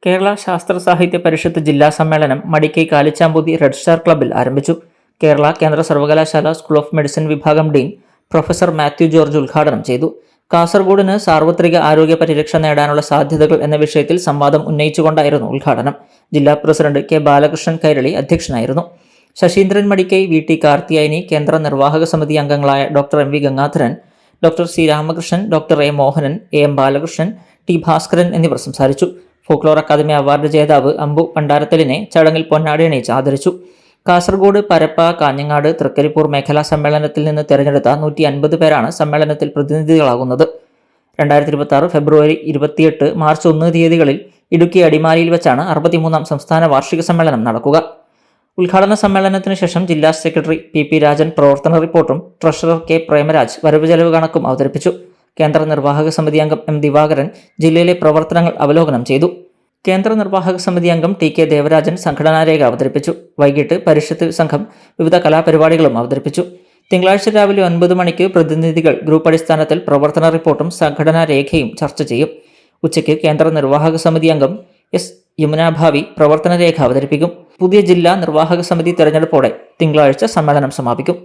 കേരള ശാസ്ത്ര സാഹിത്യ പരിഷത്ത് ജില്ലാ സമ്മേളനം മടിക്കൈ കാലിച്ചാമ്പൂതി റെഡ് സ്റ്റാർ ക്ലബ്ബിൽ ആരംഭിച്ചു. കേരള കേന്ദ്ര സർവകലാശാല സ്കൂൾ ഓഫ് മെഡിസിൻ വിഭാഗം ഡീൻ പ്രൊഫസർ മാത്യു ജോർജ് ഉദ്ഘാടനം ചെയ്തു. കാസർഗോഡിന് സാർവത്രിക ആരോഗ്യ പരിരക്ഷ നേടാനുള്ള സാധ്യതകൾ എന്ന വിഷയത്തിൽ സംവാദം ഉന്നയിച്ചുകൊണ്ടായിരുന്നു ഉദ്ഘാടനം. ജില്ലാ പ്രസിഡന്റ് കെ ബാലകൃഷ്ണൻ കൈരളി അധ്യക്ഷനായിരുന്നു. ശശീന്ദ്രൻ മടിക്കൈ, വി ടി കാർത്തിയായനി, കേന്ദ്ര നിർവാഹക സമിതി അംഗങ്ങളായ doctor M V Gangadharan, doctor C Ramakrishnan, doctor A Mohanan, A M Balakrishnan, T Bhaskaran എന്നിവർ സംസാരിച്ചു. ഫോക്ലോർ അക്കാദമി അവാർഡ് ജേതാവ് അമ്പു പണ്ടാരത്തലിനെ ചടങ്ങിൽ പൊന്നാടി അണിയിച്ച് ആദരിച്ചു. കാസർഗോഡ്, പരപ്പ, കാഞ്ഞങ്ങാട്, തൃക്കരിപ്പൂർ മേഖലാ സമ്മേളനത്തിൽ നിന്ന് തെരഞ്ഞെടുത്ത 150 പേരാണ് സമ്മേളനത്തിൽ പ്രതിനിധികളാകുന്നത്. 2026 ഫെബ്രുവരി 28, മാർച്ച് 1 തീയതികളിൽ ഇടുക്കി അടിമാലിയിൽ വെച്ചാണ് 63ാം സംസ്ഥാന വാർഷിക സമ്മേളനം നടക്കുക. ഉദ്ഘാടന സമ്മേളനത്തിന് ശേഷം ജില്ലാ സെക്രട്ടറി പി രാജൻ പ്രവർത്തന റിപ്പോർട്ടും ട്രഷറർ കെ പ്രേമരാജ് വരവ് ചെലവ് കണക്കും അവതരിപ്പിച്ചു. കേന്ദ്ര നിർവാഹക സമിതി അംഗം എം ദിവാകരൻ ജില്ലയിലെ പ്രവർത്തനങ്ങൾ അവലോകനം ചെയ്തു. കേന്ദ്ര നിർവാഹക സമിതി അംഗം ടി കെ ദേവരാജൻ സംഘടനാരേഖ അവതരിപ്പിച്ചു. വൈകിട്ട് പരിഷത്ത് സംഘം വിവിധ കലാപരിപാടികളും അവതരിപ്പിച്ചു. തിങ്കളാഴ്ച രാവിലെ 9 മണിക്ക് പ്രതിനിധികൾ ഗ്രൂപ്പ് അടിസ്ഥാനത്തിൽ പ്രവർത്തന റിപ്പോർട്ടും സംഘടനാരേഖയും ചർച്ച ചെയ്യും. ഉച്ചയ്ക്ക് കേന്ദ്ര നിർവാഹക സമിതി അംഗം എസ് യമുനാഭാവി പ്രവർത്തന രേഖ അവതരിപ്പിക്കും. പുതിയ ജില്ലാ നിർവാഹക സമിതി തെരഞ്ഞെടുപ്പോടെ തിങ്കളാഴ്ച സമ്മേളനം സമാപിക്കും.